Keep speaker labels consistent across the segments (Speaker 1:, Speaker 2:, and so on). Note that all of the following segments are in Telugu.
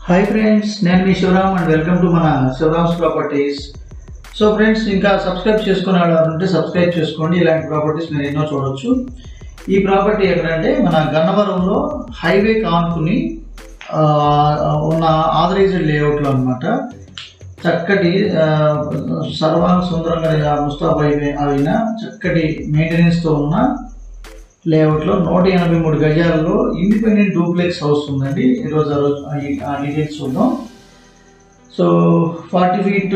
Speaker 1: హాయ్ ఫ్రెండ్స్, నేను మీ శివరామ్ అండ్ వెల్కమ్ టు మన శివరామ్స్ ప్రాపర్టీస్. సో ఫ్రెండ్స్, ఇంకా సబ్స్క్రైబ్ చేసుకునే వాళ్ళు ఉంటే సబ్స్క్రైబ్ చేసుకోండి. ఇలాంటి ప్రాపర్టీస్ మీరు ఎన్నో చూడొచ్చు. ఈ ప్రాపర్టీ ఎక్కడంటే మన గన్నవరంలో హైవే కానుకుని ఉన్న ఆథరైజ్డ్ లేఅవుట్లో అనమాట. చక్కటి సర్వాంగ సుందరంగా ముస్తాబ్ అయిన చక్కటి మెయింటెనెన్స్తో ఉన్న లేఅవుట్లో 183 గజాలలో ఇండిపెండెంట్ డూప్లెక్స్ హౌస్ ఉందండి. ఈరోజు ఆ డీటెయిల్స్ చూద్దాం. సో 40 feet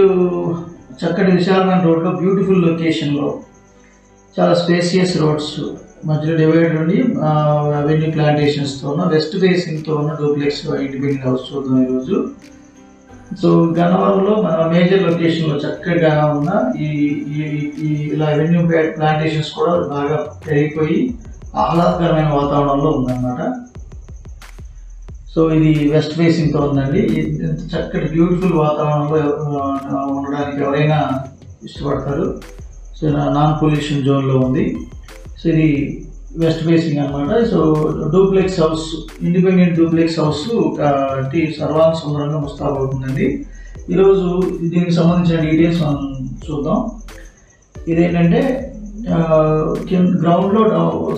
Speaker 1: చక్కటి విశాలమైన రోడ్లో, బ్యూటిఫుల్ లొకేషన్లో, చాలా స్పేసియస్ రోడ్స్ మధ్యలో డివైడర్ ఉండి అవెన్యూ ప్లాంటేషన్స్తో ఉన్న వెస్ట్ ఫేసింగ్తో ఉన్న డూప్లెక్స్ ఇండిపెండెంట్ హౌస్ చూద్దాం ఈరోజు. సో గన్నవరంలో మన మేజర్ లొకేషన్లో చక్కగా ఉన్న ఇలా అవెన్యూ ప్లాంటేషన్స్ కూడా బాగా పెరిగిపోయి ఆహ్లాదకరమైన వాతావరణంలో ఉందన్నమాట. సో ఇది వెస్ట్ ఫేసింగ్తో ఉందండి. చక్కటి బ్యూటిఫుల్ వాతావరణంలో ఉండడానికి ఎవరైనా ఇష్టపడతారు. సో నాన్ పొల్యూషన్ జోన్లో ఉంది. సో ఇది వెస్ట్ ఫేసింగ్ అనమాట. So duplex house, independent duplex house సర్వాంగ సుందరంగా ముస్తాబ్ అవుతుందండి. ఈరోజు దీనికి సంబంధించిన డీటెయిల్స్ మనం చూద్దాం. ఇదేంటంటే గ్రౌండ్లో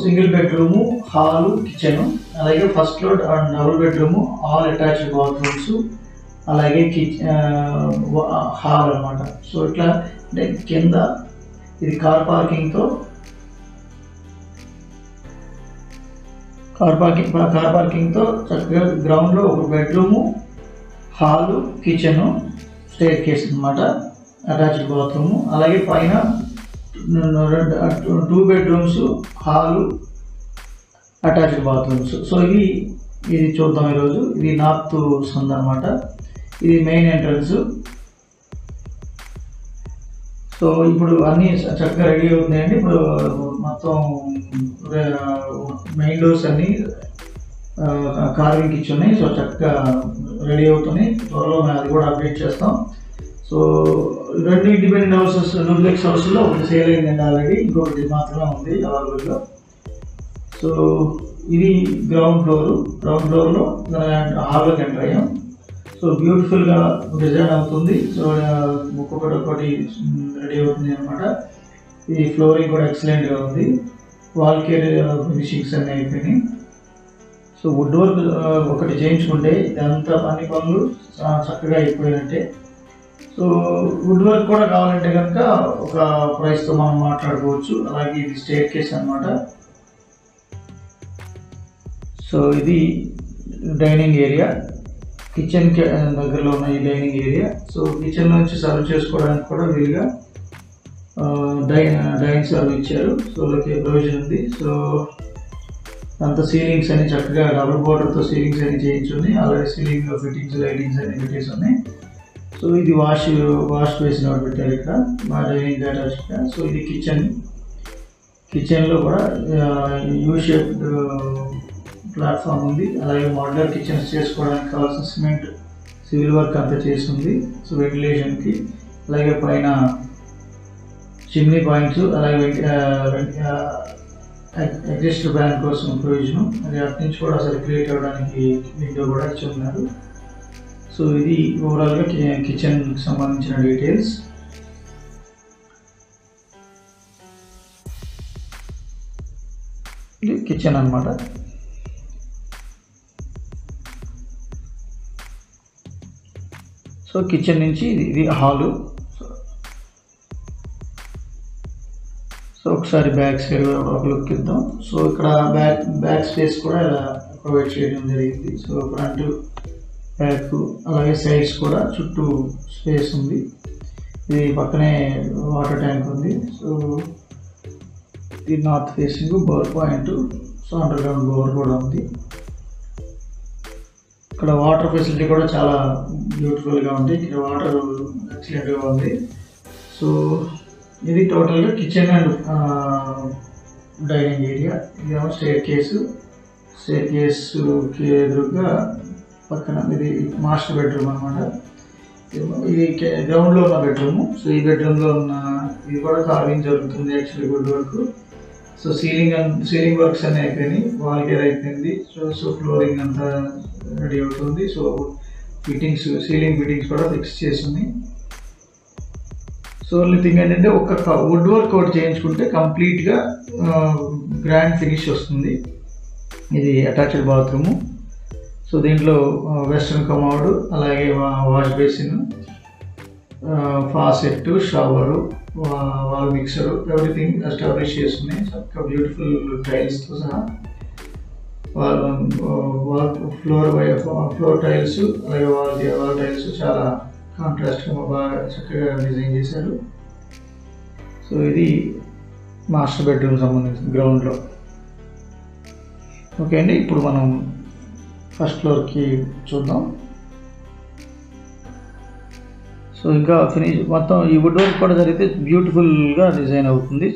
Speaker 1: సింగిల్ బెడ్రూము, హాలు, కిచెను, అలాగే first floor double bedroom, all attached bathrooms, అలాగే హాల్ అనమాట. సో ఇట్లా అంటే కింద ఇది కార్ పార్కింగ్తో చక్కగా గ్రౌండ్లో ఒక bedroom, hall, kitchen, staircase అనమాట, అటాచ్డ్ బాత్రూము, అలాగే పైన 2 bedrooms, hall, attached bathrooms. So ఇది చూద్దాం ఈరోజు. ఇది నార్త్ సంద్ అనమాట. ఇది మెయిన్ ఎంట్రన్స్. సో ఇప్పుడు అన్నీ చక్కగా రెడీ అవుతున్నాయండి. ఇప్పుడు మొత్తం మెయిన్ డోర్స్ అన్నీ కార్వింగ్ ఇచ్చున్నాయి. సో చక్కగా రెడీ అవుతున్నాయి. త్వరలో మేము అది కూడా అప్డేట్ చేస్తాం. సో 2 ఇండిపెండెంట్ హౌసెస్, డూప్లెక్స్ హౌస్లో ఒకటి సేల్ అయిందండి ఆల్రెడీ, ఇంకొకటి మాత్రమే ఉంది అవైలబుల్గా. సో ఇది గ్రౌండ్ ఫ్లోర్లో హాల్లోకి ఎంటర్ అయ్యాం. సో బ్యూటిఫుల్గా డిజైన్ అవుతుంది. సో ఒక్కొక్కటి రెడీ అవుతుంది అనమాట. ఈ ఫ్లోరింగ్ కూడా ఎక్సలెంట్గా ఉంది. వాల్ కేర్ ఫినిషింగ్స్ అన్నీ అయిపోయినాయి. సో వుడ్ వర్క్ ఒకటి చేయించుకుంటే ఇదంతా అన్ని పనులు చక్కగా అయిపోయినట్టే. సో వుడ్ వర్క్ కూడా కావాలంటే కనుక ఒక ప్రైస్తో మనం మాట్లాడుకోవచ్చు. అలాగే ఇది స్టేర్ కేస్ అనమాట. సో ఇది డైనింగ్ ఏరియా, కిచెన్ దగ్గరలో ఉన్న ఈ డైనింగ్ ఏరియా. సో కిచెన్ నుంచి సర్వ్ చేసుకోవడానికి కూడా వీలుగా డైనింగ్ సర్వ్ ఇచ్చారు. సో లోకి ప్రొవిజన్ ఉంది. సో అంత సీలింగ్స్ అన్ని చక్కగా డబుల్ బోర్డర్తో సీలింగ్స్ అన్ని చేయించుంది. అలాగే సీలింగ్ ఫిట్టింగ్స్, లైటింగ్స్ అన్ని పెట్టేసి ఉన్నాయి. సో ఇది వాష్ బేసిన్ ఒకటి పెట్టారు ఇక్కడ, మా డైనింగ్ అటాచ్గా. సో ఇది కిచెన్లో కూడా యూ షేప్డ్ ప్లాట్ఫామ్ ఉంది. అలాగే మోడ్యులర్ కిచెన్స్ చేసుకోవడానికి కావాల్సిన సిమెంట్ సివిల్ వర్క్ అంతా చేస్తుంది. సో వెంటిలేషన్కి, అలాగే పైన చిమ్నీ పాయింట్స్, అలాగే ఎగ్జిస్ట్ ఫ్యాన్ కోసం ప్రొవిజను, అది అటు నుంచి కూడా సర్క్యులేట్ అవ్వడానికి విండో కూడా ఇచ్చి ఉన్నారు. సో ఇది ఓవరాల్గా కిచెన్కి సంబంధించిన డీటెయిల్స్. ఇది కిచెన్ అనమాట. సో కిచెన్ నుంచి ఇది హాలు. సో ఒకసారి బ్యాక్ సైడ్ ఒక లుక్ ఇద్దాం. సో ఇక్కడ బ్యాక్ స్పేస్ కూడా ఇలా ప్రొవైడ్ చేయడం జరిగింది. సో ఫ్రంట్, బ్యాక్, అలాగే సైడ్స్ కూడా చుట్టూ స్పేస్ ఉంది. ఇది పక్కనే వాటర్ ట్యాంక్ ఉంది. సో ఇది north facing bore point. So under ground bore కూడా ఉంది. ఇక్కడ వాటర్ ఫెసిలిటీ కూడా చాలా బ్యూటిఫుల్గా ఉంది. ఇక్కడ వాటర్ ఎక్సలెంట్గా ఉంది. సో ఇది టోటల్గా కిచెన్ అండ్ డైనింగ్ ఏరియా. ఇదేమో స్టేర్ కేసుకి ఎదురుగా పక్కన ఇది మాస్టర్ బెడ్రూమ్ అనమాట. ఇది గ్రౌండ్లో ఉన్న బెడ్రూము. సో ఈ బెడ్రూమ్లో ఉన్న ఇది కూడా కార్వింగ్ జరుగుతుంది, actually wood work. So ceiling works అన్నీ అయిపోయినాయి, వాల్ కేర్ అయిపోయింది. సో ఫ్లోరింగ్ అంతా రెడీ అవుతుంది. సో ఫిట్టింగ్స్, సీలింగ్ ఫిట్టింగ్స్ కూడా ఫిక్స్ చేసింది. సో ఓన్లీ థింగ్ ఏంటంటే ఒక వుడ్ వర్క్ ఒకటి చేయించుకుంటే కంప్లీట్గా గ్రాండ్ ఫినిష్ వస్తుంది. ఇది అటాచ్డ్ బాత్రూము. సో దీంట్లో వెస్ట్రన్ కమోడ్, అలాగే wash basin, faucet, shower, wall mixer, everything establish చేస్తున్నాయి. చక్కగా బ్యూటిఫుల్ టైల్స్తో సహా ఫ్లోర్ టైల్స్, అలాగే వాల్ టైల్స్ చాలా కాంట్రాస్ట్గా బాగా చక్కగా డిజైన్ చేశారు. సో ఇది మాస్టర్ బెడ్రూమ్ సంబంధించిన గ్రౌండ్లో. ఓకే అండి, ఇప్పుడు మనం ఫస్ట్ ఫ్లోర్కి చూద్దాం. సో ఇంకా ఫినిష్ మొత్తం ఈ వుడ్ వర్క్ కూడా జరిగితే బ్యూటిఫుల్గా డిజైన్ అవుతుంది,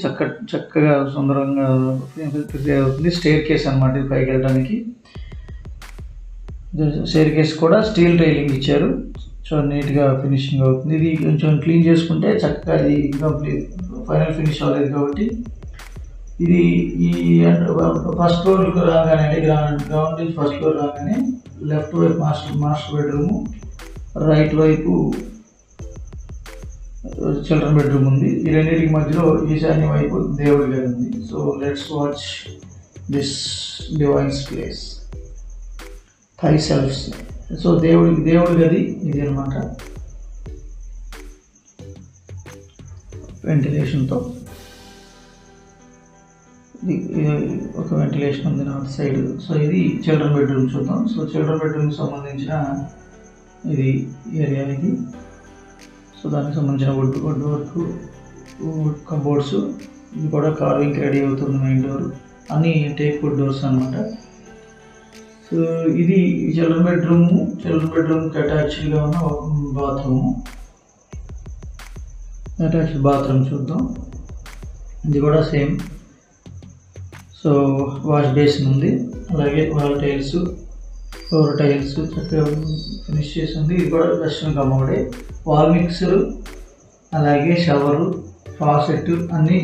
Speaker 1: చక్కగా సుందరంగా డిజైన్ అవుతుంది. స్టేర్ కేస్ అనమాట ఇది పైకి వెళ్ళడానికి. స్టేర్ కేస్ కూడా స్టీల్ రైలింగ్ ఇచ్చారు. సో నీట్గా ఫినిషింగ్ అవుతుంది. ఇది కొంచెం క్లీన్ చేసుకుంటే చక్కగా ఇది కంప్లీట్ ఫైనల్ ఫినిష్ అవ్వలేదు కాబట్టి ఇది ఈ ఫస్ట్ ఫ్లోర్కి రాగానే గ్రౌండ్ నుంచి ఫస్ట్ ఫ్లోర్ రాగానే లెఫ్ట్ వైపు మాస్టర్ బెడ్రూము, రైట్ వైపు చిల్డ్రన్ బెడ్రూమ్ ఉంది. ఈ రెండింటికి మధ్యలో ఈశాన్య వైపు దేవుడి గది ఉంది. So let's watch this divines place. The shelves. So దేవుడి గది ఇది అనమాట, వెంటిలేషన్తో. ఒక వెంటిలేషన్ ఉంది నార్త్ సైడ్. సో ఇది చిల్డ్రన్ బెడ్రూమ్ చూద్దాం. సో చిల్డ్రన్ బెడ్రూమ్కి సంబంధించిన ఇది ఏరియా ఇది. సో దానికి సంబంధించిన వుడ్ వర్క్, వుడ్ కబోర్డ్స్, ఇది కూడా కార్వింగ్కి రెడీ అవుతుంది. మెయిన్ డోర్ అన్నీ టేక్ వుడ్ డోర్స్ అనమాట. సో ఇది చిల్డ్రన్ బెడ్రూమ్కి అటాచ్డ్గా ఉన్న అటాచ్డ్ బాత్రూమ్ చూద్దాం. ఇది కూడా సేమ్. సో వాష్ బేసిన్ ఉంది, అలాగే వాల్ టైల్స్, ఫ్లోర్ టైల్స్ చక్కగా ఫినిష్ చేసి ఉంది. ఇది కూడా వెస్ట్రన్ కమోడే. వాల్ మిక్సరు, అలాగే షవరు, ఫాసెట్ అన్నీ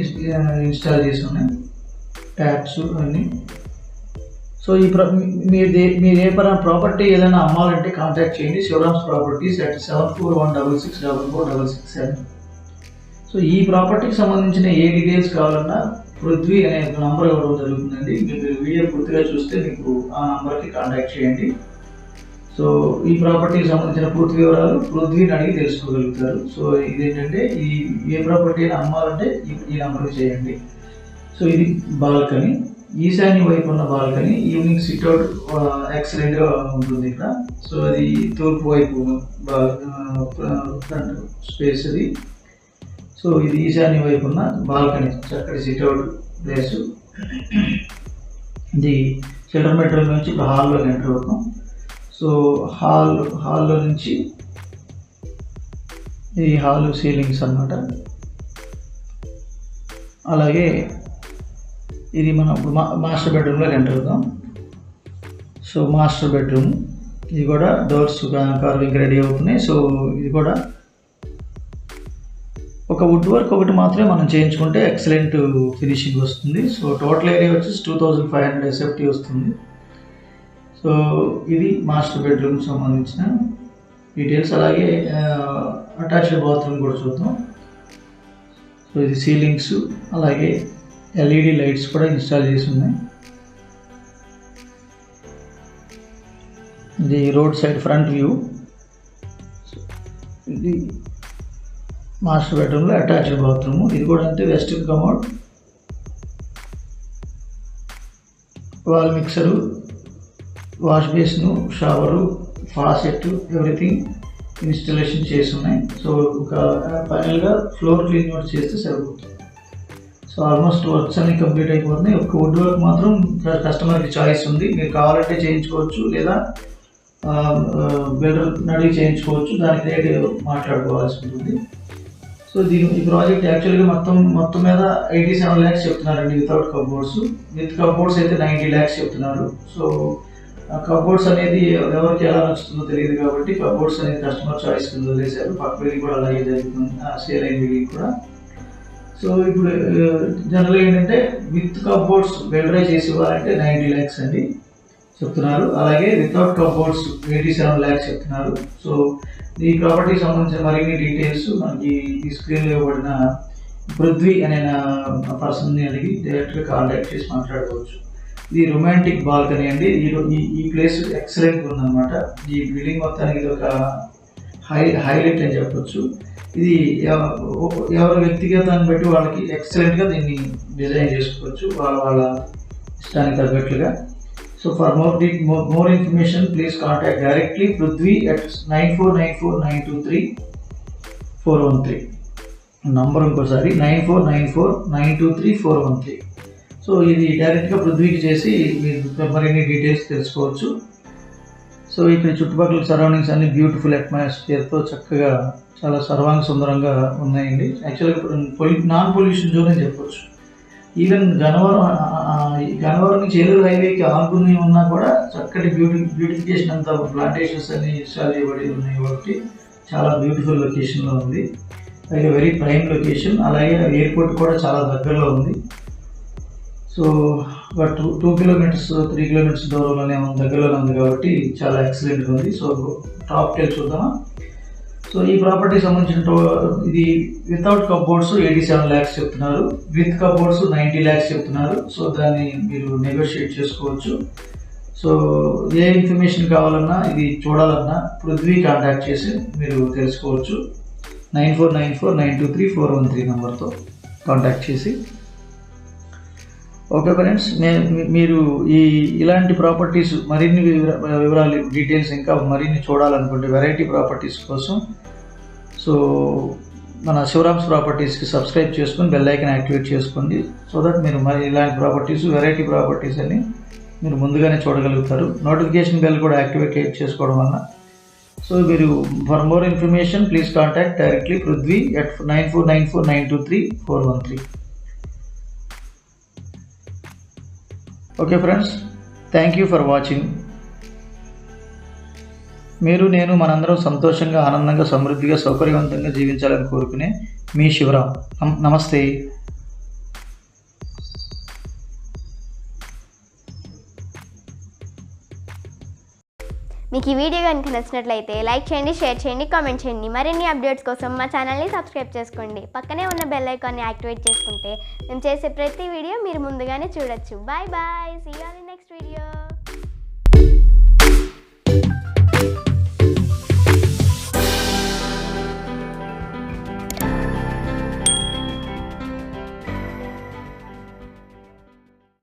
Speaker 1: ఇన్స్టాల్ చేసి ఉన్నాయి. ట్యాప్స్ అన్నీ. సో ఈ మీరు ఏ ప్రాపర్టీ ఏదైనా అమ్మాలంటే కాంటాక్ట్ చేయండి. Sivaram's properties at 7416644667. సో ఈ ప్రాపర్టీకి సంబంధించిన ఏ డీటెయిల్స్ కావాలన్నా పృథ్వీ అనే నంబర్ ఇవ్వడం జరుగుతుందండి. మీరు వీడియో పూర్తిగా చూస్తే మీకు ఆ నంబర్కి కాంటాక్ట్ చేయండి. సో ఈ ప్రాపర్టీకి సంబంధించిన పూర్తి వివరాలు పృథ్వీని అడిగి తెలుసుకోగలుగుతారు. సో ఇదేంటంటే ఏ ప్రాపర్టీ అయినా అమ్మాలంటే ఈ నంబర్కి చేయండి. సో ఇది బాల్కనీ, ఈశాన్య వైపు ఉన్న బాల్కనీ. ఈవినింగ్ సిట్అవుట్ ఎక్సలెంట్గా ఉంటుంది ఇక్కడ. సో అది తూర్పు వైపు ఫ్రంట్ స్పేస్ అది. సో ఇది ఈశాన్య వైపు ఉన్న బాల్కనీ, చక్కటి సిట్అవుట్ ప్లేసు. ఇది చిల్డ్రన్ బెడ్రూమ్ నుంచి ఇప్పుడు హాల్లోకి ఎంటర్ అవుతాం. సో హాల్లో నుంచి ఈ హాల్ సీలింగ్స్ అన్నమాట. అలాగే ఇది మనం ఇప్పుడు మాస్టర్ బెడ్రూమ్లోకి ఎంటర్ అవుతాం. సో మాస్టర్ బెడ్రూమ్, ఇది కూడా డోర్స్ కార్వింగ్ రెడీ అవుతున్నాయి. సో ఇది కూడా ఒక వుడ్ వర్క్ ఒకటి మాత్రమే మనం చేయించుకుంటే ఎక్సలెంట్ ఫినిషింగ్ వస్తుంది. సో టోటల్ ఏరియా వచ్చేసి 2500 SFT వస్తుంది. సో ఇది మాస్టర్ బెడ్రూమ్ సంబంధించిన డీటెయిల్స్. అలాగే అటాచ్డ్ బాత్రూమ్ కూడా చూద్దాం. సో ఇది సీలింగ్స్, అలాగే LED లైట్స్ కూడా ఇన్స్టాల్ చేసి ఉన్నాయి. ఇది రోడ్ సైడ్ ఫ్రంట్ వ్యూ. ఇది మాస్టర్ బెడ్రూమ్లో అటాచ్డ్ బాత్రూమ్. ఇది కూడా అంతే, western commode, wall mixer, wash basin, shower, faucet, everything installation చేసి ఉన్నాయి. సో ఒక ఫైనల్గా ఫ్లోర్ క్లీన్ కూడా చేస్తే సరిపోతుంది. సో ఆల్మోస్ట్ వర్క్స్ అన్ని కంప్లీట్ అయిపోతున్నాయి. ఒక వుడ్ వర్క్ మాత్రం కస్టమర్కి చాయిస్ ఉంది. మీరు కావాలంటే చేయించుకోవచ్చు, లేదా బిల్డర్ అడిగి చేయించుకోవచ్చు. దానికి రేట్ మాట్లాడుకోవాల్సి ఉంటుంది. సో ఈ ప్రాజెక్ట్ యాక్చువల్గా మొత్తం మీద 87 lakhs చెప్తున్నారండి వితౌట్ కబోర్డ్స్. విత్ కబోర్డ్స్ అయితే 90 lakhs చెప్తున్నారు. సో కబోర్డ్స్ అనేది ఎవరికి ఎలా నచ్చుతుందో తెలియదు కాబట్టి కబోర్డ్స్ అనేది కస్టమర్ చాయిస్ కింద వదిలేశారు. పక్క బిల్డింగ్ కూడా అలాగే జరుగుతుంది, సేల్ అయిన బిల్డింగ్ కూడా. సో ఇప్పుడు జనరల్గా ఏంటంటే విత్ కబోర్డ్స్ బిల్డరే చేసి ఇవ్వాలంటే 90 lakhs అండి. చెప్తున్నారు. అలాగే వితౌట్ కబోర్డ్స్ 87 lakhs చెప్తున్నారు. సో ఈ ప్రాపర్టీకి సంబంధించిన మరిన్ని డీటెయిల్స్ మనకి ఈ స్క్రీన్లో ఇవ్వబడిన పృథ్వీ అనే పర్సన్ని అడిగి డైరెక్ట్గా కాంటాక్ట్ చేసి మాట్లాడుకోవచ్చు. ఇది రొమాంటిక్ బాల్కనీ అండి. ఈ ప్లేస్ ఎక్సలెంట్గా ఉందన్నమాట. ఈ బిల్డింగ్ మొత్తానికి ఇది ఒక హైలైట్ అని చెప్పొచ్చు. ఇది ఎవరి వ్యక్తిగతాన్ని బట్టి వాళ్ళకి ఎక్సలెంట్గా దీన్ని డిజైన్ చేసుకోవచ్చు వాళ్ళ ఇష్టానికి తగ్గట్లుగా. So for more information please contact directly Prithvi at 9494923413. Number ఇంకోసారి 9494923413. సో ఇది డైరెక్ట్గా పృథ్వీకి చేసి మీరు మరిన్ని డీటెయిల్స్ తెలుసుకోవచ్చు. సో ఇక్కడ చుట్టుపక్కల సరౌండింగ్స్ అన్ని బ్యూటిఫుల్ అట్మాస్ఫియర్తో చక్కగా చాలా సర్వాంగ సుందరంగా ఉన్నాయండి. యాక్చువల్గా నాన్ పొల్యూషన్ జోన్ అని చెప్పొచ్చు. ఈవెన్ గన్నవరం నుంచి ఏలూరు హైవేకి ఆనుకుని ఉన్నా కూడా చక్కటి బ్యూటిఫికేషన్ అంతా ప్లాంటేషన్స్ అన్ని ఇన్స్టాల్ చేయబడి ఉన్నాయి కాబట్టి చాలా బ్యూటిఫుల్ లొకేషన్లో ఉంది. అలాగే వెరీ ప్రైమ్ లొకేషన్. అలాగే ఎయిర్పోర్ట్ కూడా చాలా దగ్గరలో ఉంది. సో బట్ 2 kilometers 3 kilometers దూరంలోనే దగ్గరలోనే ఉంది కాబట్టి చాలా ఎక్సలెంట్గా ఉంది. సో టాప్ టెల్ చూద్దామా. సో ఈ ప్రాపర్టీకి సంబంధించిన ఇది వితౌట్ కబోర్డ్స్ 87 lakhs చెప్తున్నారు. విత్ కబోర్డ్స్ 90 lakhs చెప్తున్నారు. సో దాన్ని మీరు నెగోషియేట్ చేసుకోవచ్చు. సో ఏ ఇన్ఫర్మేషన్ కావాలన్నా ఇది చూడాలన్నా పృథ్వీ కాంటాక్ట్ చేసి మీరు తెలుసుకోవచ్చు. 9494923413 నెంబర్తో కాంటాక్ట్ చేసి. ఓకే ఫ్రెండ్స్, మీరు ఇలాంటి ప్రాపర్టీస్ మరిన్ని వివరాలు డీటెయిల్స్ ఇంకా మరిన్ని చూడాలనుకుంటే వెరైటీ ప్రాపర్టీస్ కోసం సో మన శివరామ్స్ ప్రాపర్టీస్కి సబ్స్క్రైబ్ చేసుకొని బెల్ ఐకాన్ యాక్టివేట్ చేసుకోండి. సో దట్ మీరు మరి ఇలాంటి ప్రాపర్టీస్ వెరైటీ ప్రాపర్టీస్ అని మీరు ముందుగానే చూడగలుగుతారు. నోటిఫికేషన్ బెల్ కూడా యాక్టివేట్ చేసుకోవడం వల్ల. సో మీరు for more information please contact directly Prithvi at 9494923413. Okay friends, thank you for watching. మీరు నేను మనందరం సంతోషంగా ఆనందంగా సమృద్ధిగా సౌకర్యవంతంగా జీవించాలని కోరుకునే మీ శివరాం. నమస్తే.
Speaker 2: మీకు ఈ వీడియో కనుక నచ్చినట్లయితే లైక్ చేయండి, షేర్ చేయండి, కామెంట్ చేయండి. మరిన్ని అప్డేట్స్ కోసం మా ఛానల్ని సబ్స్క్రైబ్ చేసుకోండి. పక్కనే ఉన్న బెల్ ఐకాన్ని యాక్టివేట్ చేసుకుంటే మేము చేసే ప్రతి వీడియో మీరు ముందుగానే చూడొచ్చు. Bye bye, see you all in next video.